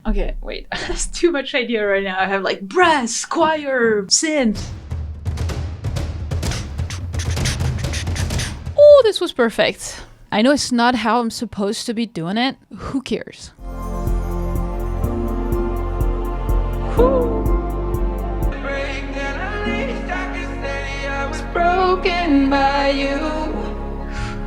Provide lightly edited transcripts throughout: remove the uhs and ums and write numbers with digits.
Okay, wait. That's too much idea right now. I have like brass, choir, synth. Oh, this was perfect. I know it's not how I'm supposed to be doing it. Who cares? Woo. Broken by you.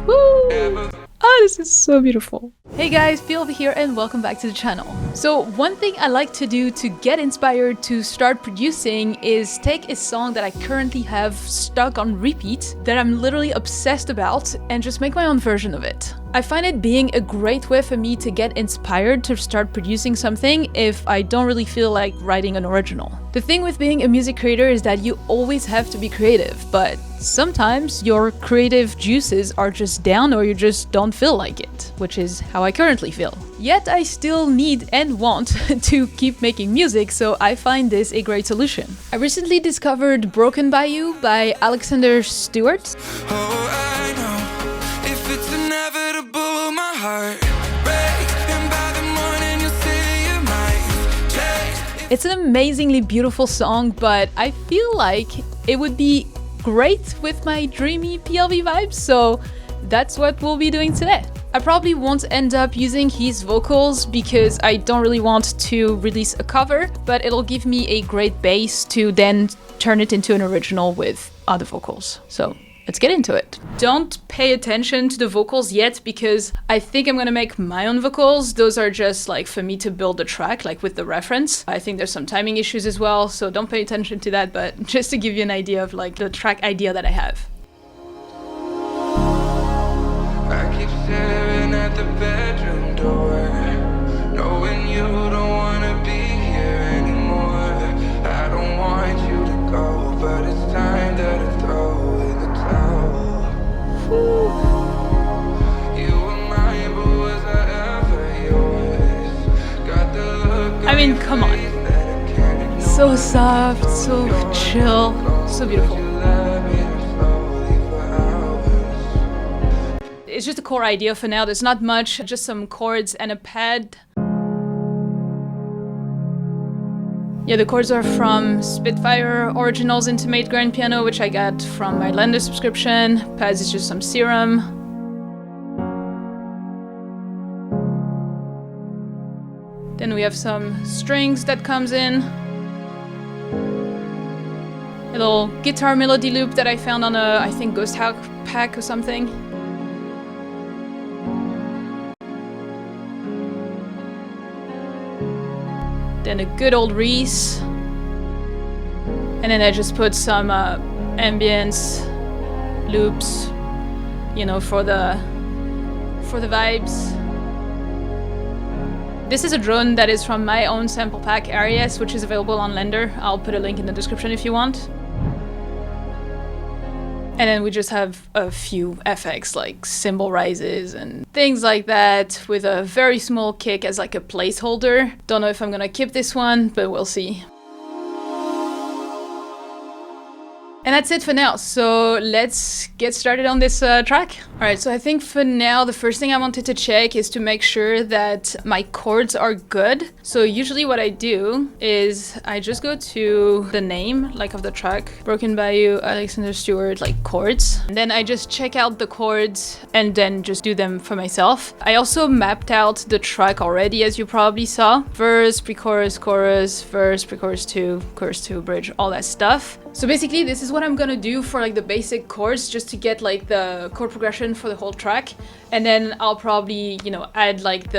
Woo. Oh, this is so beautiful. Hey guys, Phil here and welcome back to the channel. So one thing I like to do to get inspired to start producing is take a song that I currently have stuck on repeat that I'm literally obsessed about and just make my own version of it. I find it being a great way for me to get inspired to start producing something if I don't really feel like writing an original. The thing with being a music creator is that you always have to be creative, but sometimes your creative juices are just down or you just don't feel like it, which is how I currently feel. Yet I still need and want to keep making music, so I find this a great solution. I recently discovered Broken by You by Alexander Stewart. Oh, I know if it's inevitable, my heart breaks, and by the morning you'll see your mind change. It's an amazingly beautiful song, but I feel like it would be great with my dreamy PLV vibes, so that's what we'll be doing today. I probably won't end up using his vocals because I don't really want to release a cover, but it'll give me a great base to then turn it into an original with other vocals. So let's get into it. Don't pay attention to the vocals yet because I think I'm gonna make my own vocals. Those are just like for me to build the track, like with the reference. I think there's some timing issues as well, so don't pay attention to that, but just to give you an idea of like the track idea that I have. I keep staring at the bedroom door, knowing you don't wanna be here anymore. I don't want you to go, but it's time that I throw in the towel. You were mine, but was I ever yours? Got the look I mean, come on. So soft, so chill, so beautiful. It's just a core idea for now. There's not much, just some chords and a pad. Yeah, the chords are from Spitfire Originals Intimate Grand Piano, which I got from my Lender subscription. Pads is just some Serum. Then we have some strings that comes in. A little guitar melody loop that I found on a, I think, Ghost House pack or something. Then a good old Reese, and then I just put some ambience loops, you know, for the vibes. This is a drone that is from my own sample pack Arias, which is available on Lender. I'll put a link in the description if you want. And then we just have a few effects like cymbal rises and things like that with a very small kick as like a placeholder. Don't know if I'm gonna keep this one, but we'll see. And that's it for now, so let's get started on this track. Alright, so I think for now the first thing I wanted to check is to make sure that my chords are good. So usually what I do is I just go to the name, like of the track, Broken by You, Alexander Stewart, like chords. And then I just check out the chords and then just do them for myself. I also mapped out the track already, as you probably saw. Verse, pre-chorus, chorus, verse, pre-chorus 2, chorus 2, bridge, all that stuff. So basically this is what I'm gonna do for like the basic chords, just to get like the chord progression for the whole track. And then I'll probably, you know, add like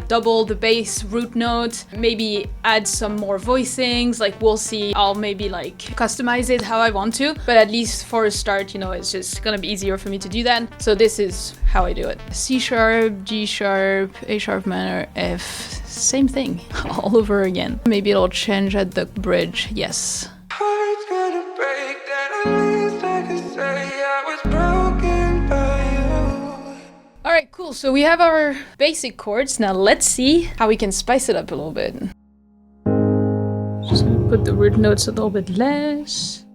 double the bass root note, maybe add some more voicings, like we'll see. I'll maybe like customize it how I want to, but at least for a start, you know, it's just gonna be easier for me to do that. So this is how I do it. C sharp, G sharp, A sharp minor, F, same thing all over again. Maybe it'll change at the bridge, yes. Heart's gonna break, then at least I can say I was broken by you. Alright, cool. So we have our basic chords. Now let's see how we can spice it up a little bit. Just gonna put the root notes a little bit less.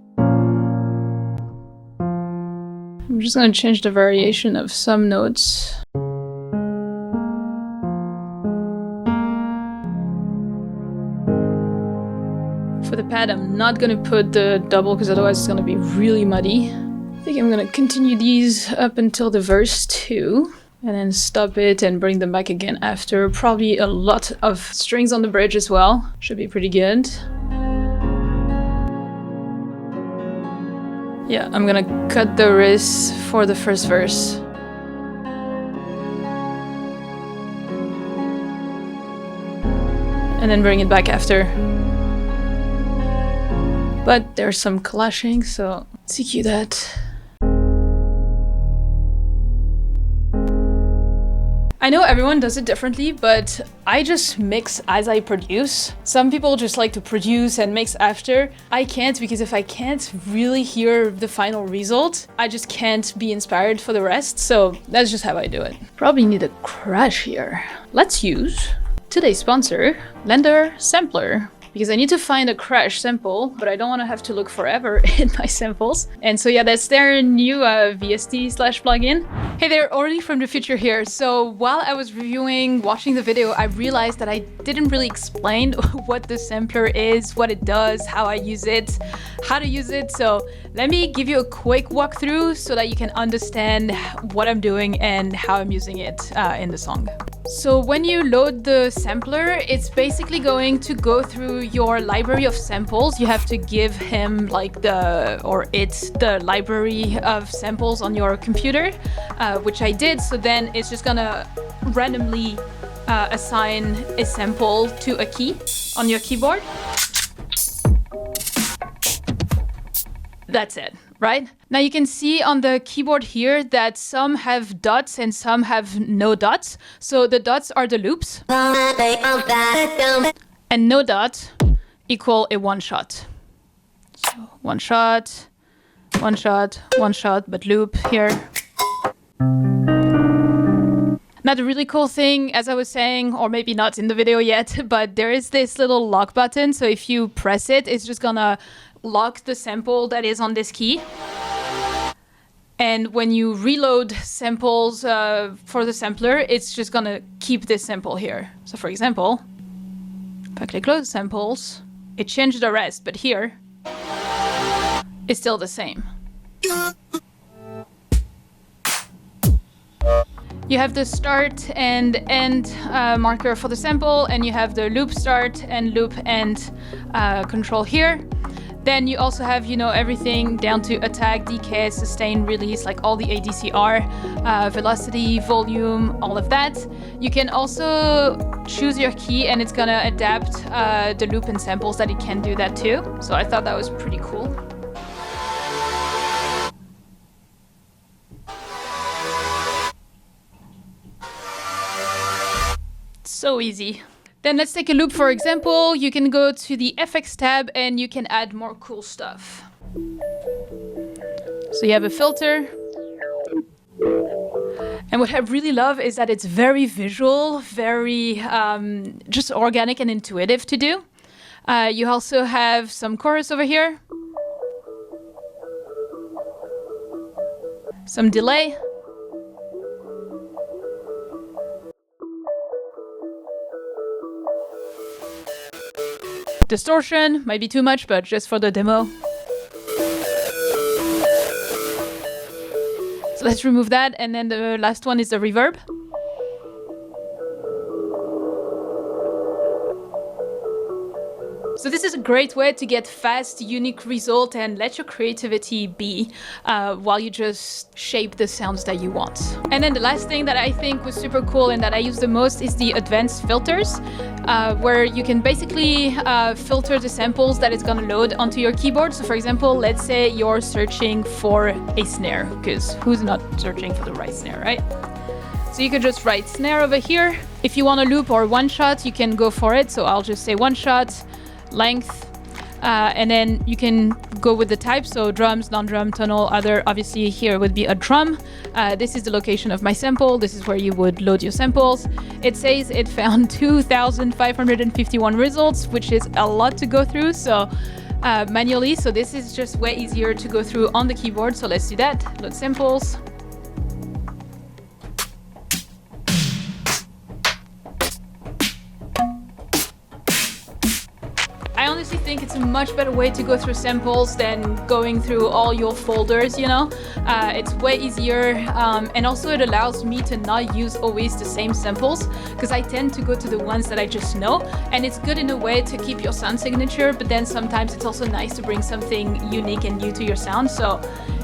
I'm just gonna change the variation of some notes. For the pad, I'm not gonna put the double because otherwise it's gonna be really muddy. I think I'm gonna continue these up until the verse 2 and then stop it and bring them back again after. Probably a lot of strings on the bridge as well. Should be pretty good. Yeah, I'm gonna cut the riff for the first verse. And then bring it back after. But there's some clashing, so let's EQ that. I know everyone does it differently, but I just mix as I produce. Some people just like to produce and mix after. I can't, because if I can't really hear the final result, I just can't be inspired for the rest. So that's just how I do it. Probably need a crash here. Let's use today's sponsor, Blender Sampler. Because I need to find a crash sample, but I don't want to have to look forever in my samples. And so yeah, that's their new VST/plugin. Hey there, Orly from the future here. So while I was watching the video, I realized that I didn't really explain what the sampler is, what it does, how I use it, how to use it. So let me give you a quick walkthrough so that you can understand what I'm doing and how I'm using it in the song. So when you load the sampler, it's basically going to go through your library of samples. You have to give him the library of samples on your computer, which I did. So then it's just gonna randomly assign a sample to a key on your keyboard. That's it, right? Now you can see on the keyboard here that some have dots and some have no dots. So the dots are the loops. And no dot equal a one shot. So one shot, one shot, one shot, but loop here. Now the really cool thing, as I was saying, or maybe not in the video yet, but there is this little lock button. So if you press it, it's just gonna lock the sample that is on this key. And when you reload samples for the sampler, it's just gonna keep this sample here. So for example, if I click close samples, it changed the rest, but here it's still the same. You have the start and end marker for the sample, and you have the loop start and loop end control here. Then you also have, everything down to attack, decay, sustain, release, like all the ADCR, velocity, volume, all of that. You can also choose your key and it's gonna adapt the loop and samples that it can do that too. So I thought that was pretty cool. So easy. Then let's take a loop, for example. You can go to the FX tab and you can add more cool stuff. So you have a filter. And what I really love is that it's very visual, very just organic and intuitive to do. You also have some chorus over here. Some delay. Distortion might be too much, but just for the demo. So let's remove that, and then the last one is the reverb. So this is a great way to get fast, unique result and let your creativity be while you just shape the sounds that you want. And then the last thing that I think was super cool and that I use the most is the advanced filters, where you can basically filter the samples that it's gonna load onto your keyboard. So for example, let's say you're searching for a snare, because who's not searching for the right snare, right? So you could just write snare over here. If you want a loop or one shot, you can go for it. So I'll just say one shot, length, and then you can go with the type, so drums, non-drum, tonal, other. Obviously here would be a drum. This is the location of my sample. This is where you would load your samples. It says it found 2,551 results, which is a lot to go through, so manually. So this is just way easier to go through on the keyboard. So let's do that. Load samples. I honestly think it's a much better way to go through samples than going through all your folders, you know? It's way easier, and also it allows me to not use always the same samples, because I tend to go to the ones that I just know, and it's good in a way to keep your sound signature, but then sometimes it's also nice to bring something unique and new to your sound. So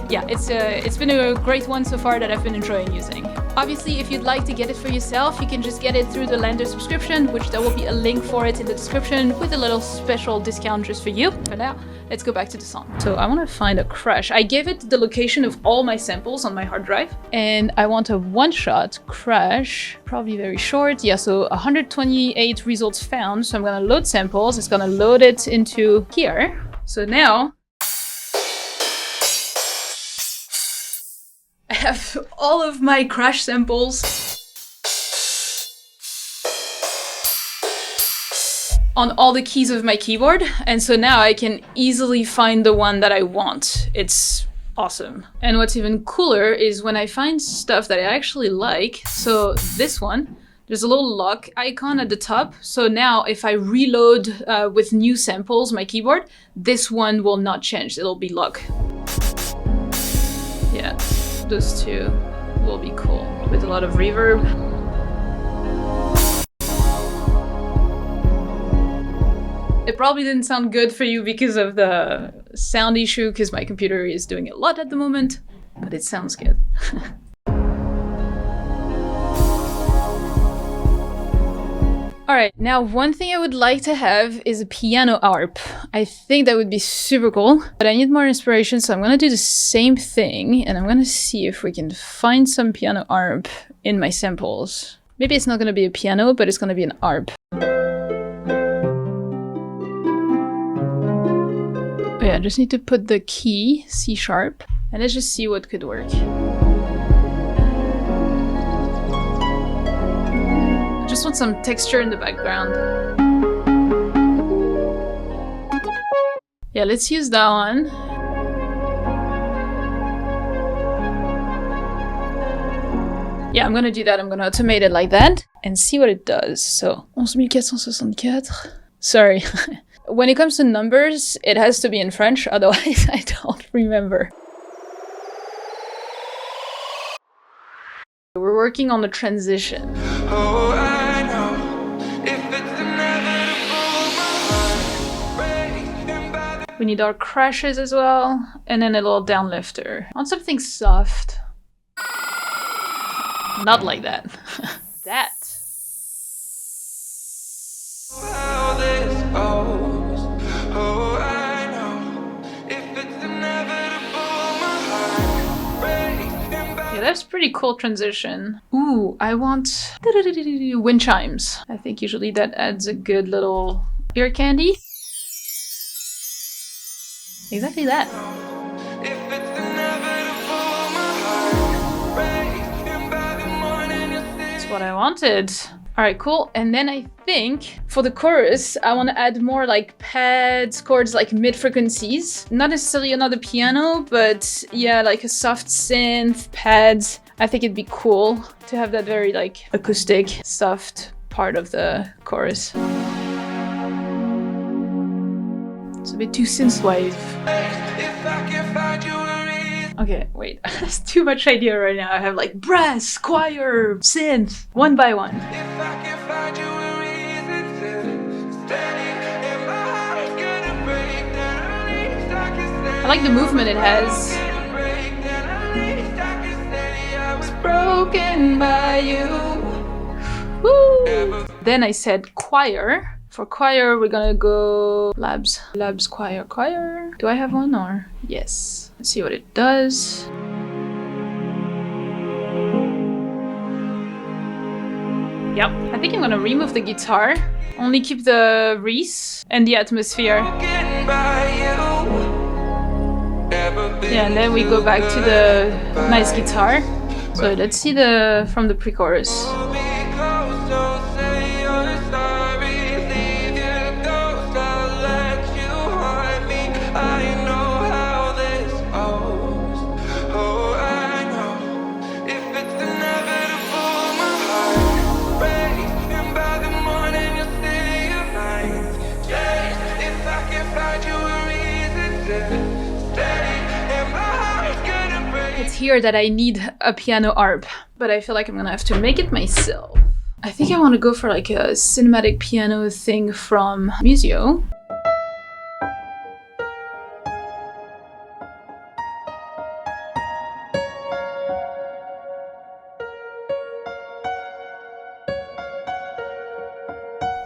yeah, it's been a great one so far that I've been enjoying using. Obviously, if you'd like to get it for yourself, you can just get it through the Lender subscription, which there will be a link for it in the description with a little special discount just for you. For now, let's go back to the song. So I want to find a crash. I gave it the location of all my samples on my hard drive, and I want a one-shot crash, probably very short. Yeah, so 128 results found. So I'm gonna load samples. It's gonna load it into here. So now I have all of my crash samples on all the keys of my keyboard, and so now I can easily find the one that I want. It's awesome. And what's even cooler is when I find stuff that I actually like, so this one, there's a little lock icon at the top, so now if I reload with new samples my keyboard, this one will not change, it'll be locked. Yeah. Those two will be cool with a lot of reverb. It probably didn't sound good for you because of the sound issue, because my computer is doing a lot at the moment, but it sounds good. Alright, now one thing I would like to have is a piano arp. I think that would be super cool, but I need more inspiration, so I'm gonna do the same thing, and I'm gonna see if we can find some piano arp in my samples. Maybe it's not gonna be a piano, but it's gonna be an arp. Oh yeah, I just need to put the key, C sharp, and let's just see what could work. Just want some texture in the background. Yeah, let's use that one. Yeah, I'm gonna do that. I'm gonna automate it like that and see what it does. So, 11464. Sorry. When it comes to numbers, it has to be in French, otherwise I don't remember. We're working on the transition. Oh, I know if it's inevitable, my heart We need our crashes as well, and then a little downlifter. I want something soft. Not like that. That. how this goes. Oh, I know if it's inevitable, my heart racing back. Yeah, that's pretty cool transition. Ooh, I want wind chimes. I think usually that adds a good little ear candy. Exactly that. If it's inevitable, my heart racing by the morning you see. That's what I wanted. All right, cool. And then I think for the chorus, I want to add more like pads, chords, like mid frequencies. Not necessarily another piano, but yeah, like a soft synth, pads. I think it'd be cool to have that very like acoustic, soft part of the chorus. It's a bit too synthwave. If I can find you a reason. Okay, wait, that's too much idea right now. I have like brass, choir, synth, one by one. If I can find you a reason to stay in my heart, it's gonna break down. At least I can say I like the movement it has. gonna break down. At least I can say I was Broken by you. Woo! Then I said choir. For choir, we're gonna go labs, choir. Do I have one or? Yes. Let's see what it does. Yep. I think I'm gonna remove the guitar. Only keep the Reese and the atmosphere. broken by you. Never been Yeah, and then we go back to the nice guitar. So let's see the from the pre-chorus. because don't say you're sorry. Leave your ghost, I'll let you haunt me. I know how this goes. Oh, I know if it's inevitable, my heart breaks. And by the morning you'll see your night. Yes, if I here that I need a piano arp, but I feel like I'm gonna have to make it myself. I think I want to go for like a cinematic piano thing from Museo.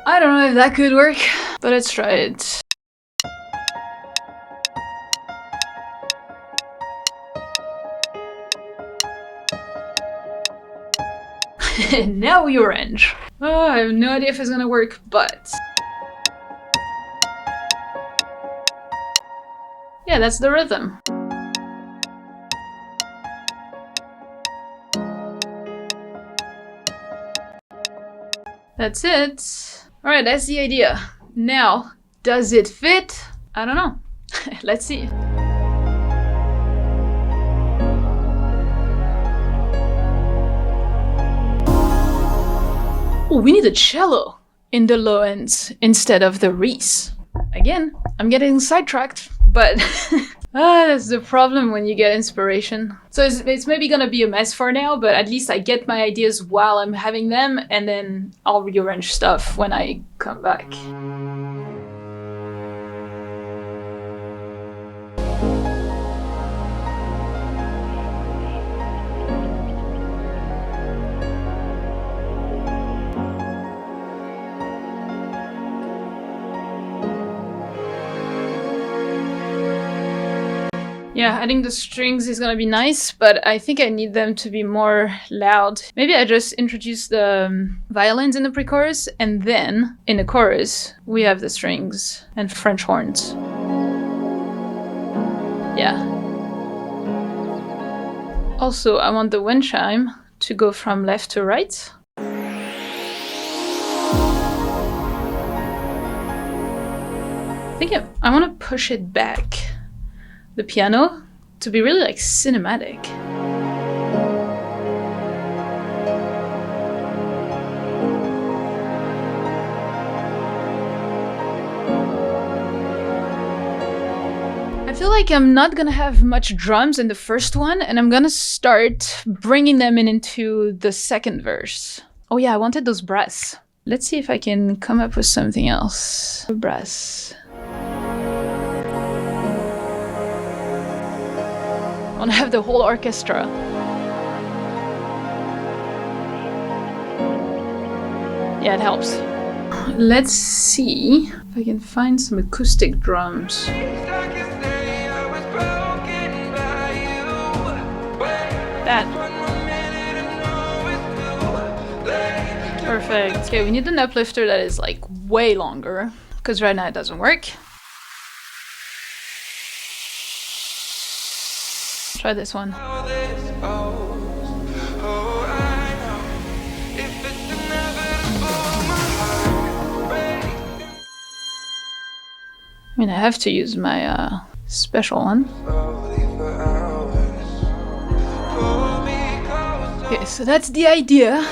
I don't know if that could work, but let's try it. Now we arrange. Oh, I have no idea if it's gonna work, but... yeah, that's the rhythm. That's it. Alright, that's the idea. Now, does it fit? I don't know. Let's see. Oh, we need a cello in the low ends instead of the Reese. Again, I'm getting sidetracked, but that's the problem when you get inspiration. So it's maybe gonna be a mess for now, but at least I get my ideas while I'm having them, and then I'll rearrange stuff when I come back. Yeah, adding the strings is gonna be nice, but I think I need them to be more loud. Maybe I just introduce the violins in the pre-chorus, and then in the chorus we have the strings and French horns. Yeah. Also, I want the wind chime to go from left to right. I think I want to push it back. The piano to be really like cinematic. I feel like I'm not gonna have much drums in the first one, and I'm gonna start bringing them into the second verse. Oh yeah, I wanted those brass. Let's see if I can come up with something else. Brass. I want to have the whole orchestra. Yeah, it helps. Let's see if I can find some acoustic drums. That. Perfect. Okay, we need an uplifter that is like way longer, because right now it doesn't work. Try this one. I mean, I have to use my special one. Okay, so that's the idea.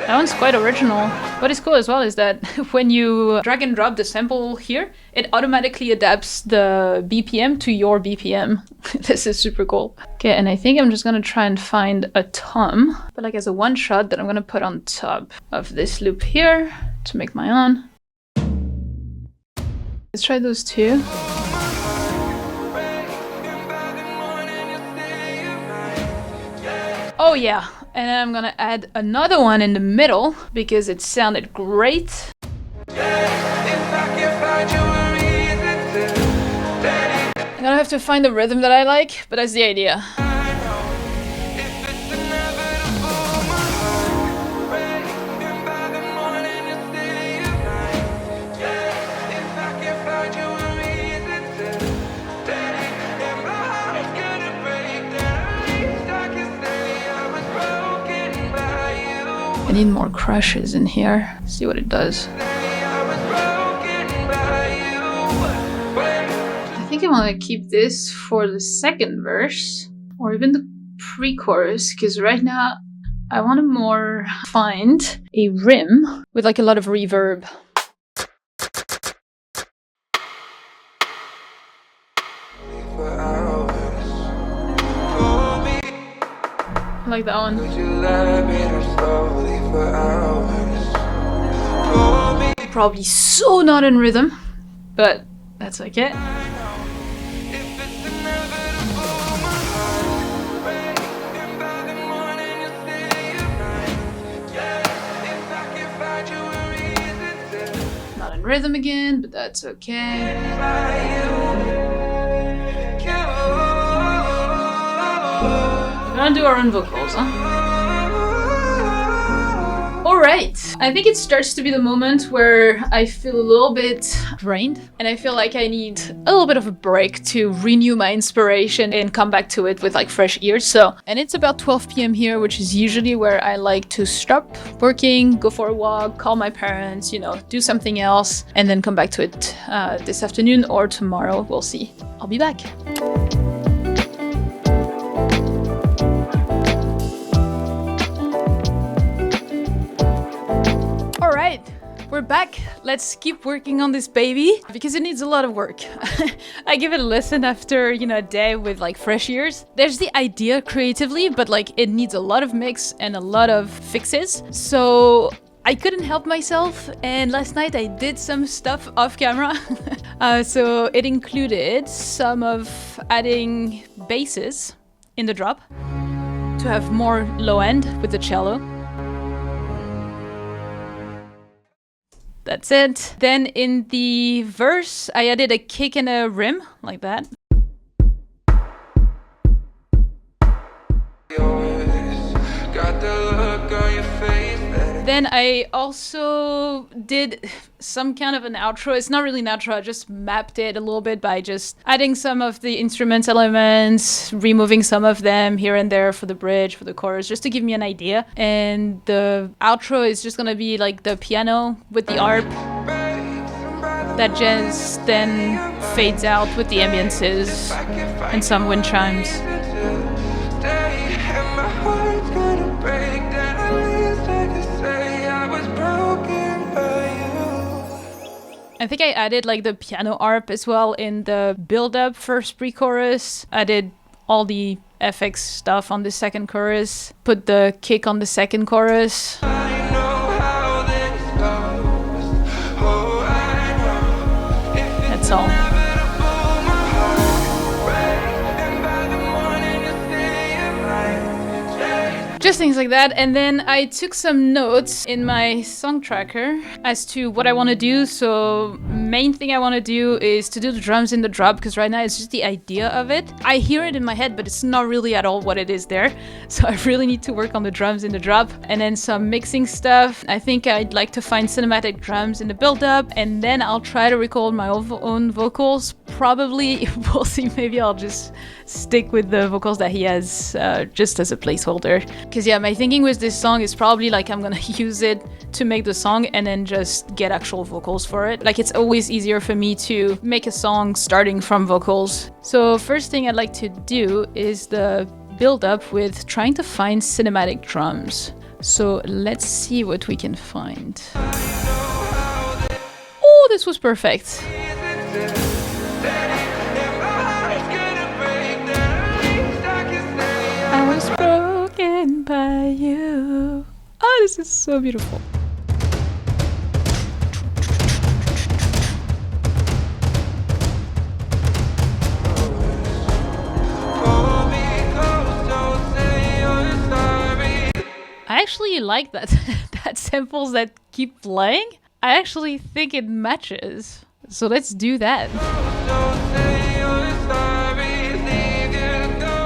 That one's quite original. What is cool as well is that when you drag and drop the sample here, it automatically adapts the BPM to your BPM. This is super cool. Okay, and I think I'm just gonna try and find a tom, but like as a one shot that I'm gonna put on top of this loop here to make my own. Let's try those two. Oh yeah. And then I'm gonna add another one in the middle because it sounded great. I'm gonna have to find the rhythm that I like, but that's the idea. I need more crashes in here. See what it does. I think I want to keep this for the second verse, or even the pre-chorus, because right now I want to more find a rim with like a lot of reverb. like that one. Would you let me down slowly for hours? Pull me Probably so not in rhythm, but that's okay. if it's inevitable, my heart's breaking by the morning, you'll stay at night. Yeah, if I can find you a reason to Not in rhythm again, but that's okay. We're gonna do our own vocals, huh? Alright, I think it starts to be the moment where I feel a little bit drained and I feel like I need a little bit of a break to renew my inspiration and come back to it with like fresh ears. So, and it's about 12 p.m. here, which is usually where I like to stop working, go for a walk, call my parents, you know, do something else, and then come back to it this afternoon or tomorrow. We'll see. I'll be back. Alright, we're back. Let's keep working on this baby because it needs a lot of work. I give it a listen after, you know, a day with like fresh ears. There's the idea creatively, but like it needs a lot of mix and a lot of fixes. So I couldn't help myself, and last night I did some stuff off camera. So it included some of adding basses in the drop to have more low end with the cello. That's it. Then in the verse, I added a kick and a rim, like that. Got the look on your face that Then I also did some kind of an outro. It's not really an outro, I just mapped it a little bit by just adding some of the instrument elements, removing some of them here and there for the bridge, for the chorus, just to give me an idea. And the outro is just gonna be like the piano with the arp that just then fades out with the ambiances and some wind chimes. I think I added like the piano arp as well in the build-up first pre-chorus. I did all the FX stuff on the second chorus, put the kick on the second chorus. That's all. Just things like that. And then I took some notes in my song tracker as to what I want to do. So main thing I want to do is to do the drums in the drop, because right now it's just the idea of it. I hear it in my head, but it's not really at all what it is there. So I really need to work on the drums in the drop, and then some mixing stuff. I think I'd like to find cinematic drums in the build-up, and then I'll try to record my own vocals. Probably, we'll see, maybe I'll just stick with the vocals that he has just as a placeholder. Because yeah, my thinking with this song is probably like I'm gonna use it to make the song and then just get actual vocals for it. Like it's always easier for me to make a song starting from vocals. So first thing I'd like to do is the build up with trying to find cinematic drums. So let's see what we can find. Oh, this was perfect. I was broken by you. Oh, this is so beautiful. I actually like that that samples that keep playing. I actually think it matches. So let's do that.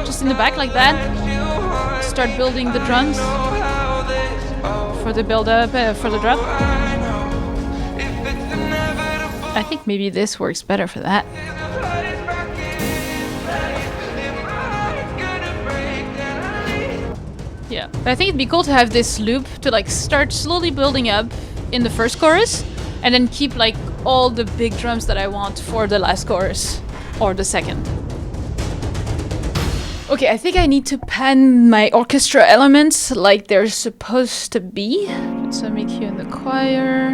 Just in the back like that. Start building the drums for the build up, for the drop. I think maybe this works better for that. Yeah, but I think it'd be cool to have this loop to like start slowly building up in the first chorus and then keep like all the big drums that I want for the last chorus or the second. Okay, I think I need to pan my orchestra elements like they're supposed to be. Put some EQ in the choir.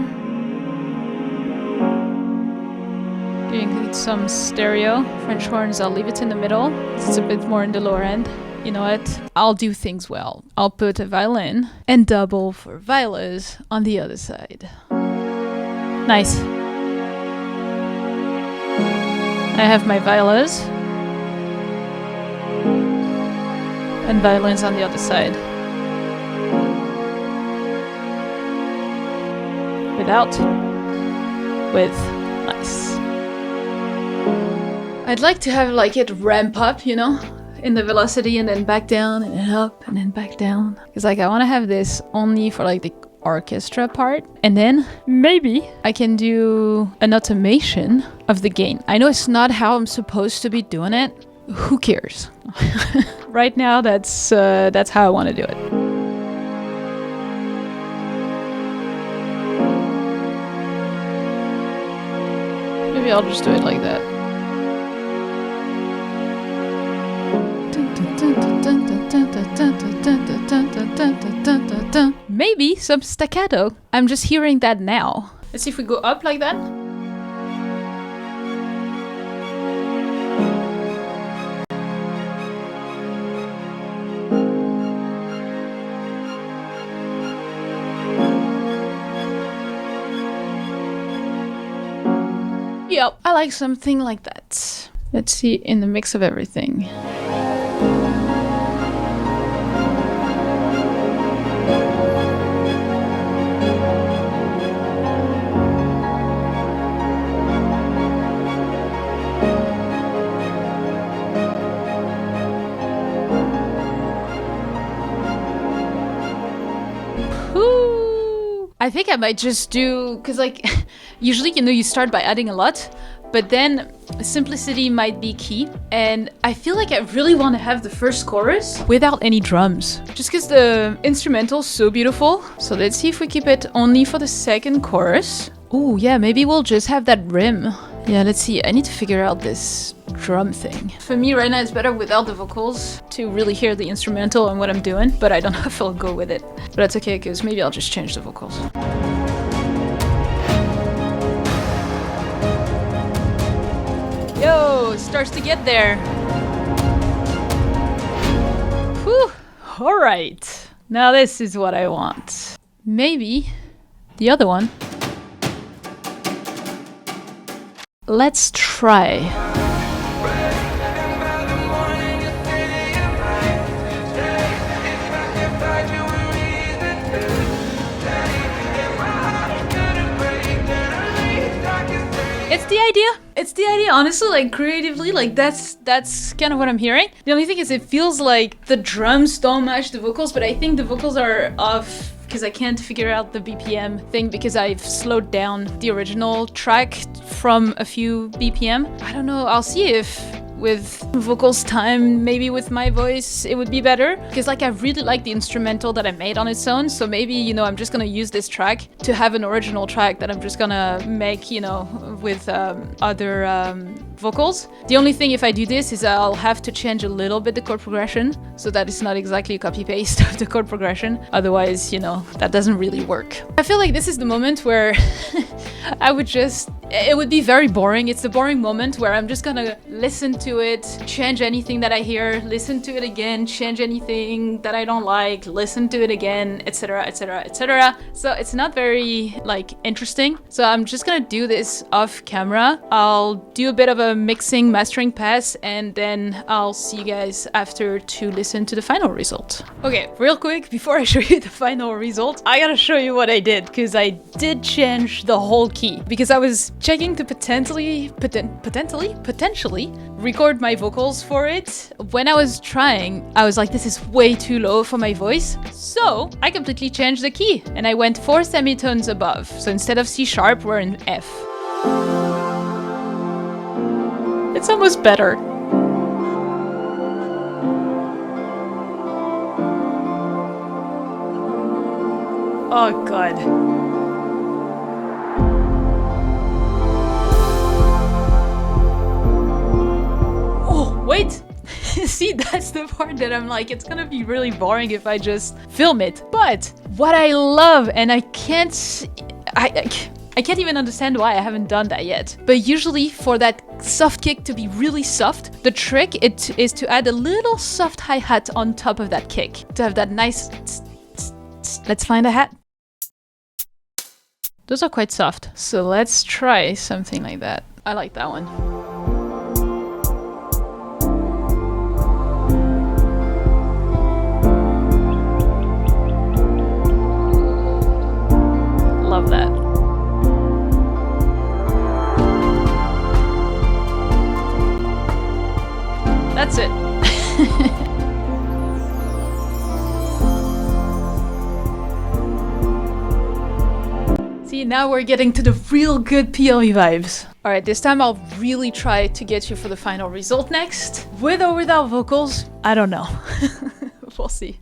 You include some stereo. French horns, I'll leave it in the middle. It's a bit more in the lower end. You know what? I'll do things well. I'll put a violin and double for violas on the other side. Nice. I have my violas and violins on the other side. Without, with, nice. I'd like to have like it ramp up, you know, in the velocity and then back down and then up and then back down. Because like I want to have this only for like the orchestra part, and then maybe I can do an automation of the gain. I know it's not how I'm supposed to be doing it. Who cares? Right now, that's how I want to do it. Maybe I'll just do it like that. Maybe some staccato. I'm just hearing that now. Let's see if we go up like that. Yep, I like something like that. Let's see in the mix of everything. I think I might just do, because like, usually, you know, you start by adding a lot, but then simplicity might be key. And I feel like I really want to have the first chorus without any drums, just because the instrumental's so beautiful. So let's see if we keep it only for the second chorus. Oh yeah, maybe we'll just have that rim. Yeah, let's see. I need to figure out this drum thing. For me right now, it's better without the vocals to really hear the instrumental and what I'm doing, but I don't know if I'll go with it. But that's okay, because maybe I'll just change the vocals. Yo, it starts to get there. Whew. All right. Now this is what I want. Maybe the other one. Let's try. It's the idea, honestly, like creatively, like that's kind of what I'm hearing. The only thing is it feels like the drums don't match the vocals, but I think the vocals are off because I can't figure out the BPM thing because I've slowed down the original track from a few BPM. I don't know, I'll see if with vocals time, maybe with my voice, it would be better. Because like I really like the instrumental that I made on its own. So maybe, you know, I'm just gonna use this track to have an original track that I'm just gonna make, you know, with other vocals. The only thing if I do this is I'll have to change a little bit the chord progression so that it's not exactly a copy-paste of the chord progression. Otherwise, you know, that doesn't really work. I feel like this is the moment where it would be very boring. It's the boring moment where I'm just gonna listen to it, change anything that I hear, listen to it again, change anything that I don't like, listen to it again, etc, etc, etc. So it's not very like interesting. So I'm just gonna do this off camera. I'll do a bit of a mixing, mastering pass, and then I'll see you guys after to listen to the final result. Okay, real quick, before I show you the final result, I gotta show you what I did, because I did change the whole key, because I was checking to potentially record my vocals for it. When I was trying, I was like, this is way too low for my voice. So I completely changed the key and I went 4 semitones above. So instead of C sharp, we're in F. It's almost better. Oh God. Wait, see, that's the part that I'm like, it's gonna be really boring if I just film it. But what I love, and I can't, I can't even understand why I haven't done that yet. But usually for that soft kick to be really soft, the trick is to add a little soft hi-hat on top of that kick. To have that nice... Let's find a hat. Those are quite soft. So let's try something like that. I like that one. Love that. That's it. See, now we're getting to the real good PLE vibes. Alright, this time I'll really try to get you for the final result next. With or without vocals, I don't know. We'll see.